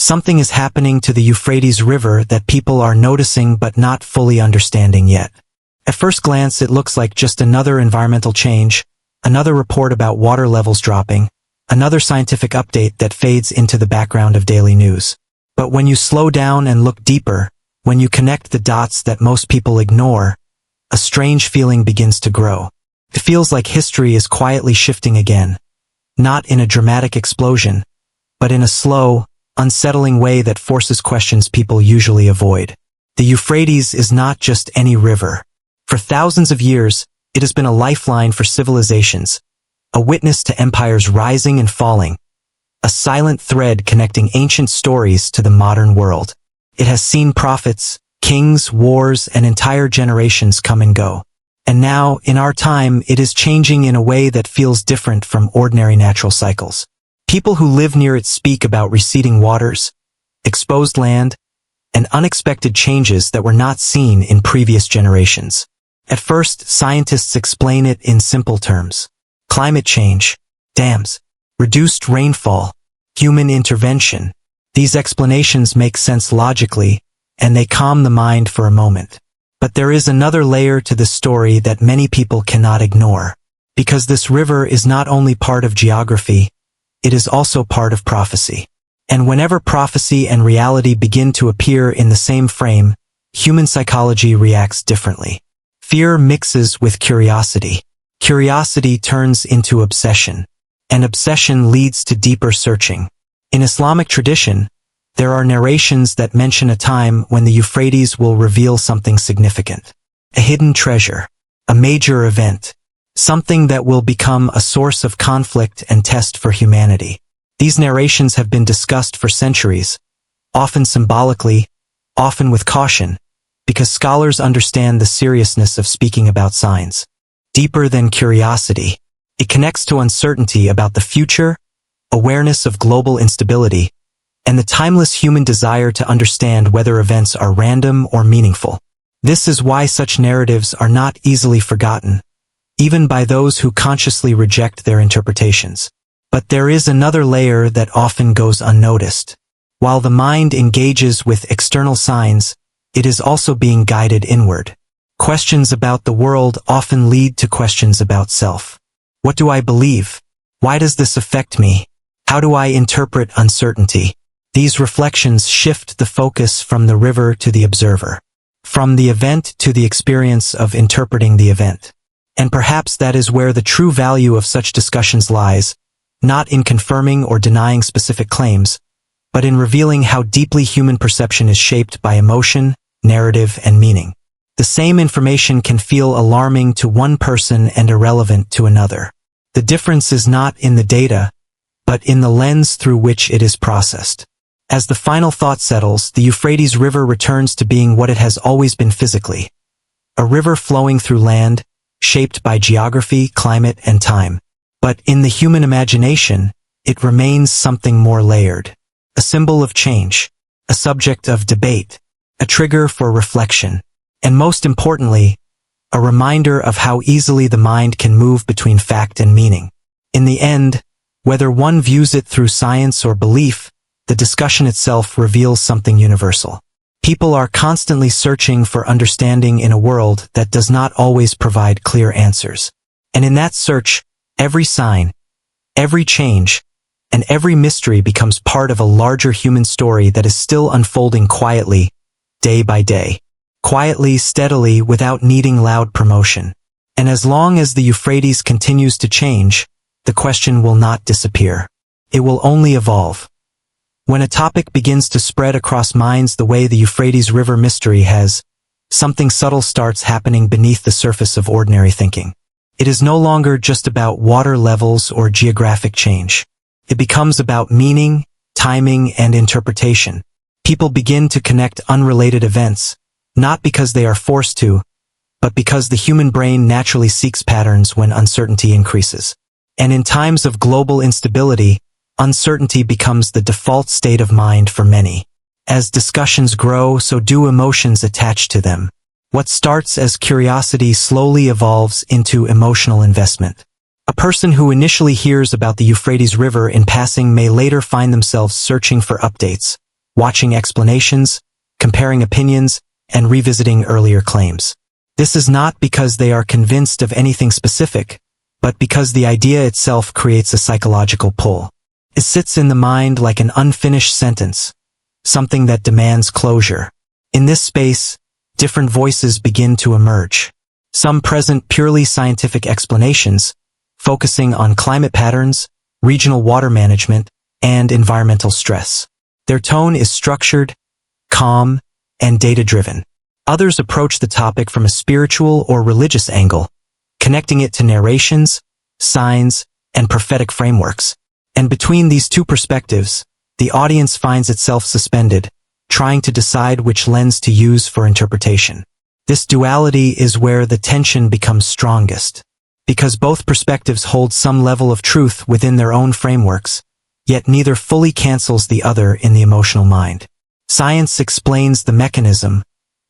Something is happening to the Euphrates River that people are noticing but not fully understanding yet. At first glance, it looks like just another environmental change, another report about water levels dropping, another scientific update that fades into the background of daily news. But when you slow down and look deeper, when you connect the dots that most people ignore, a strange feeling begins to grow. It feels like history is quietly shifting again, not in a dramatic explosion, but in a slow, unsettling way that forces questions people usually avoid. The Euphrates is not just any river. For thousands of years, it has been a lifeline for civilizations, a witness to empires rising and falling, a silent thread connecting ancient stories to the modern world. It has seen prophets, kings, wars, and entire generations come and go. And now, in our time, it is changing in a way that feels different from ordinary natural cycles. People who live near it speak about receding waters, exposed land, and unexpected changes that were not seen in previous generations. At first, scientists explain it in simple terms. Climate change, dams, reduced rainfall, human intervention. These explanations make sense logically, and they calm the mind for a moment. But there is another layer to the story that many people cannot ignore. Because this river is not only part of geography, it is also part of prophecy. And whenever prophecy and reality begin to appear in the same frame, human psychology reacts differently. Fear mixes with curiosity. Curiosity turns into obsession. And obsession leads to deeper searching. In Islamic tradition, there are narrations that mention a time when the Euphrates will reveal something significant. A hidden treasure. A major event. Something that will become a source of conflict and test for humanity. These narrations have been discussed for centuries, often symbolically, often with caution, because scholars understand the seriousness of speaking about signs. Deeper than curiosity, it connects to uncertainty about the future, awareness of global instability, and the timeless human desire to understand whether events are random or meaningful. This is why such narratives are not easily forgotten, even by those who consciously reject their interpretations. But there is another layer that often goes unnoticed. While the mind engages with external signs, it is also being guided inward. Questions about the world often lead to questions about self. What do I believe? Why does this affect me? How do I interpret uncertainty? These reflections shift the focus from the river to the observer, from the event to the experience of interpreting the event. And perhaps that is where the true value of such discussions lies, not in confirming or denying specific claims, but in revealing how deeply human perception is shaped by emotion, narrative, and meaning. The same information can feel alarming to one person and irrelevant to another. The difference is not in the data, but in the lens through which it is processed. As the final thought settles, the Euphrates River returns to being what it has always been physically. A river flowing through land, shaped by geography, climate, and time. But in the human imagination, it remains something more layered. A symbol of change, a subject of debate, a trigger for reflection, and most importantly, a reminder of how easily the mind can move between fact and meaning. In the end, whether one views it through science or belief, the discussion itself reveals something universal. People are constantly searching for understanding in a world that does not always provide clear answers. And in that search, every sign, every change, and every mystery becomes part of a larger human story that is still unfolding quietly, day by day. Quietly, steadily, without needing loud promotion. And as long as the Euphrates continues to change, the question will not disappear. It will only evolve. When a topic begins to spread across minds the way the Euphrates River mystery has, something subtle starts happening beneath the surface of ordinary thinking. It is no longer just about water levels or geographic change. It becomes about meaning, timing, and interpretation. People begin to connect unrelated events, not because they are forced to, but because the human brain naturally seeks patterns when uncertainty increases. And in times of global instability, uncertainty becomes the default state of mind for many. As discussions grow, so do emotions attached to them. What starts as curiosity slowly evolves into emotional investment. A person who initially hears about the Euphrates River in passing may later find themselves searching for updates, watching explanations, comparing opinions, and revisiting earlier claims. This is not because they are convinced of anything specific, but because the idea itself creates a psychological pull. It sits in the mind like an unfinished sentence, something that demands closure. In this space, different voices begin to emerge. Some present purely scientific explanations, focusing on climate patterns, regional water management, and environmental stress. Their tone is structured, calm, and data-driven. Others approach the topic from a spiritual or religious angle, connecting it to narrations, signs, and prophetic frameworks. And between these two perspectives, the audience finds itself suspended, trying to decide which lens to use for interpretation. This duality is where the tension becomes strongest. Because both perspectives hold some level of truth within their own frameworks, yet neither fully cancels the other in the emotional mind. Science explains the mechanism,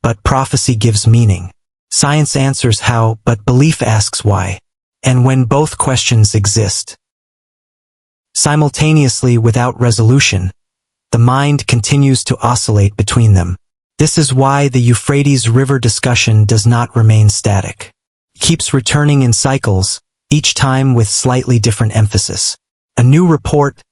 but prophecy gives meaning. Science answers how, but belief asks why. And when both questions exist simultaneously without resolution, the mind continues to oscillate between them. This is why the Euphrates River discussion does not remain static. It keeps returning in cycles, each time with slightly different emphasis. A new report,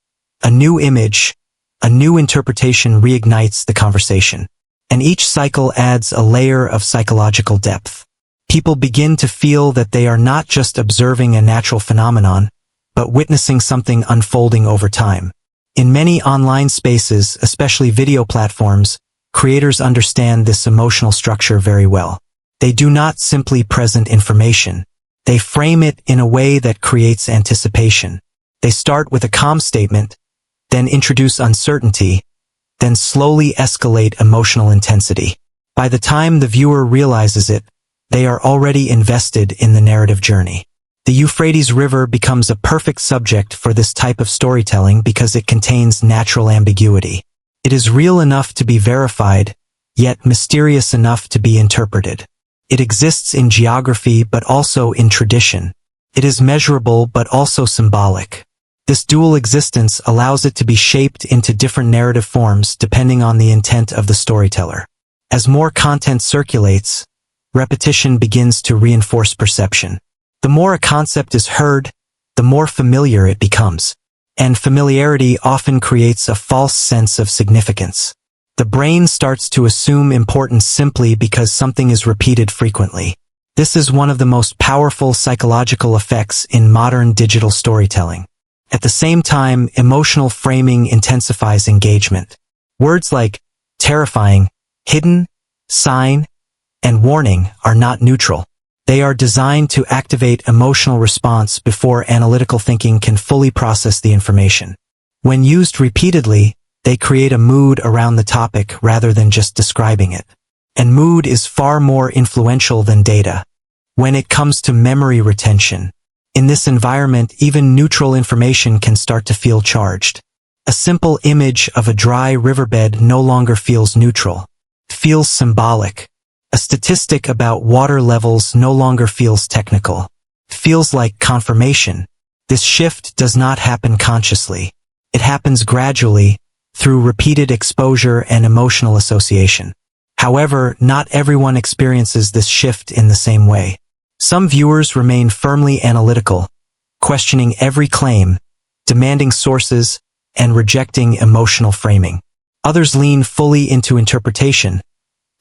a new image, a new interpretation reignites the conversation. And each cycle adds a layer of psychological depth. People begin to feel that they are not just observing a natural phenomenon, but witnessing something unfolding over time. In many online spaces, especially video platforms, creators understand this emotional structure very well. They do not simply present information. They frame it in a way that creates anticipation. They start with a calm statement, then introduce uncertainty, then slowly escalate emotional intensity. By the time the viewer realizes it, they are already invested in the narrative journey. The Euphrates River becomes a perfect subject for this type of storytelling because it contains natural ambiguity. It is real enough to be verified, yet mysterious enough to be interpreted. It exists in geography but also in tradition. It is measurable but also symbolic. This dual existence allows it to be shaped into different narrative forms depending on the intent of the storyteller. As more content circulates, repetition begins to reinforce perception. The more a concept is heard, the more familiar it becomes. And familiarity often creates a false sense of significance. The brain starts to assume importance simply because something is repeated frequently. This is one of the most powerful psychological effects in modern digital storytelling. At the same time, emotional framing intensifies engagement. Words like terrifying, hidden, sign, and warning are not neutral. They are designed to activate emotional response before analytical thinking can fully process the information. When used repeatedly, they create a mood around the topic rather than just describing it. And mood is far more influential than data. When it comes to memory retention, in this environment, even neutral information can start to feel charged. A simple image of a dry riverbed no longer feels neutral. It feels symbolic. A statistic about water levels no longer feels technical. It feels like confirmation. This shift does not happen consciously. It happens gradually, through repeated exposure and emotional association. However, not everyone experiences this shift in the same way. Some viewers remain firmly analytical, questioning every claim, demanding sources, and rejecting emotional framing. Others lean fully into interpretation,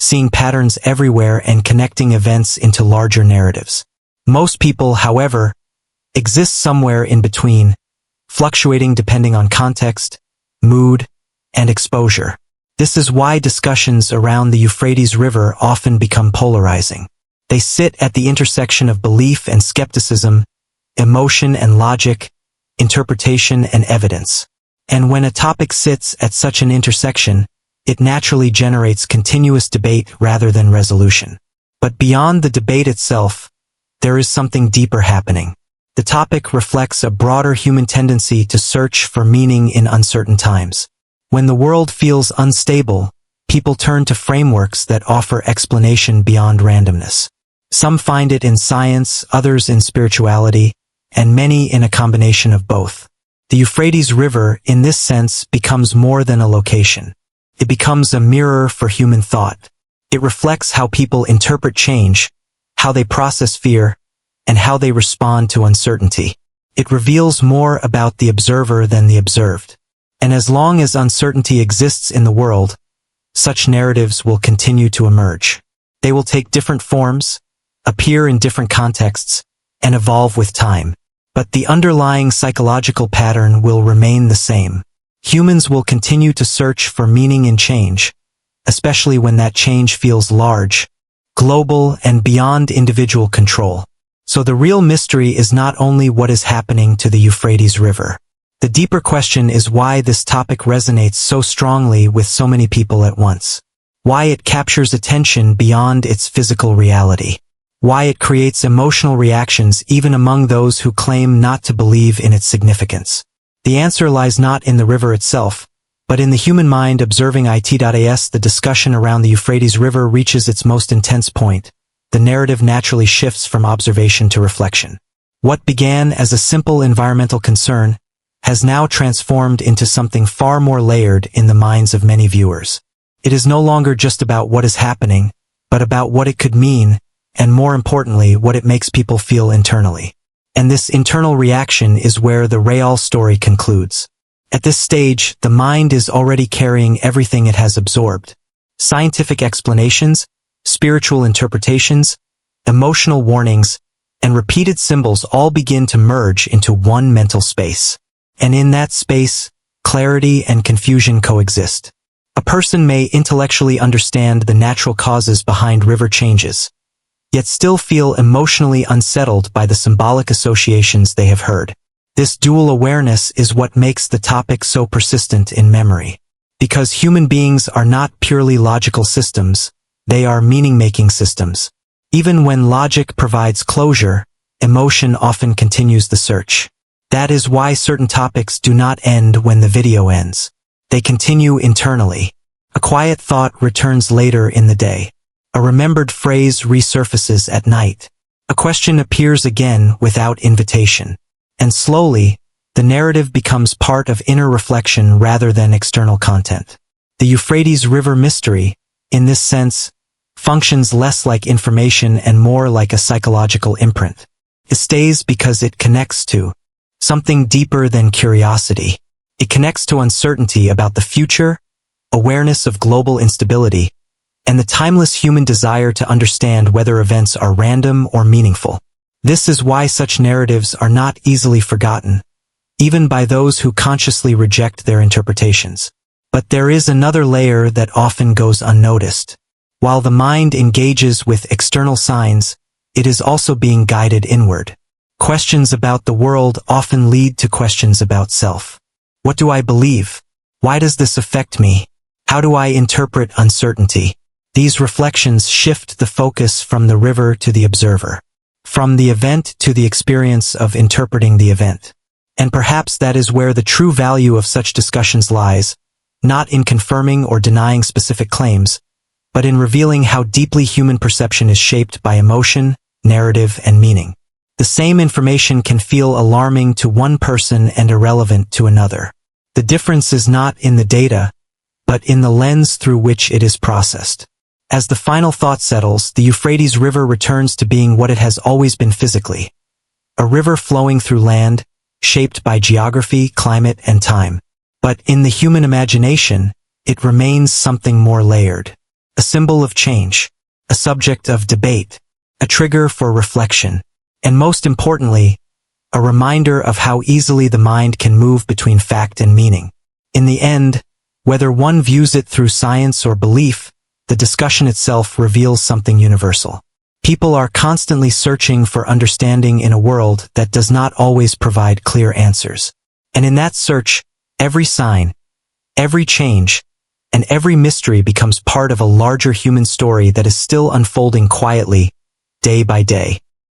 seeing patterns everywhere and connecting events into larger narratives. Most people, however, exist somewhere in between, fluctuating depending on context, mood, and exposure. This is why discussions around the Euphrates River often become polarizing. They sit at the intersection of belief and skepticism, emotion and logic, interpretation and evidence. And when a topic sits at such an intersection, it naturally generates continuous debate rather than resolution. But beyond the debate itself, there is something deeper happening. The topic reflects a broader human tendency to search for meaning in uncertain times. When the world feels unstable, people turn to frameworks that offer explanation beyond randomness. Some find it in science, others in spirituality, and many in a combination of both. The Euphrates River, in this sense, becomes more than a location. It becomes a mirror for human thought. It reflects how people interpret change, how they process fear, and how they respond to uncertainty. It reveals more about the observer than the observed. And as long as uncertainty exists in the world, such narratives will continue to emerge. They will take different forms, appear in different contexts, and evolve with time. But the underlying psychological pattern will remain the same. Humans will continue to search for meaning in change, especially when that change feels large, global, and beyond individual control. So the real mystery is not only what is happening to the Euphrates River. The deeper question is why this topic resonates so strongly with so many people at once. Why it captures attention beyond its physical reality. Why it creates emotional reactions even among those who claim not to believe in its significance. The answer lies not in the river itself, but in the human mind observing it. As the discussion around the Euphrates River reaches its most intense point, the narrative naturally shifts from observation to reflection. What began as a simple environmental concern has now transformed into something far more layered in the minds of many viewers. It is no longer just about what is happening, but about what it could mean, and more importantly, what it makes people feel internally. And this internal reaction is where the real story concludes. At this stage, the mind is already carrying everything it has absorbed. Scientific explanations, spiritual interpretations, emotional warnings, and repeated symbols all begin to merge into one mental space. And in that space, clarity and confusion coexist. A person may intellectually understand the natural causes behind river changes, yet still feel emotionally unsettled by the symbolic associations they have heard. This dual awareness is what makes the topic so persistent in memory. Because human beings are not purely logical systems, they are meaning-making systems. Even when logic provides closure, emotion often continues the search. That is why certain topics do not end when the video ends. They continue internally. A quiet thought returns later in the day. A remembered phrase resurfaces at night. A question appears again without invitation. And slowly, the narrative becomes part of inner reflection rather than external content. The Euphrates River mystery, in this sense, functions less like information and more like a psychological imprint. It stays because it connects to something deeper than curiosity. It connects to uncertainty about the future, awareness of global instability, and the timeless human desire to understand whether events are random or meaningful. This is why such narratives are not easily forgotten, even by those who consciously reject their interpretations. But there is another layer that often goes unnoticed. While the mind engages with external signs, it is also being guided inward. Questions about the world often lead to questions about self. What do I believe? Why does this affect me? How do I interpret uncertainty? These reflections shift the focus from the river to the observer, from the event to the experience of interpreting the event. And perhaps that is where the true value of such discussions lies, not in confirming or denying specific claims, but in revealing how deeply human perception is shaped by emotion, narrative, and meaning. The same information can feel alarming to one person and irrelevant to another. The difference is not in the data, but in the lens through which it is processed. As the final thought settles, the Euphrates River returns to being what it has always been physically. A river flowing through land, shaped by geography, climate, and time. But in the human imagination, it remains something more layered. A symbol of change, a subject of debate, a trigger for reflection, and most importantly, a reminder of how easily the mind can move between fact and meaning. In the end, whether one views it through science or belief, the discussion itself reveals something universal. People are constantly searching for understanding in a world that does not always provide clear answers. And in that search, every sign, every change, and every mystery becomes part of a larger human story that is still unfolding quietly, day by day.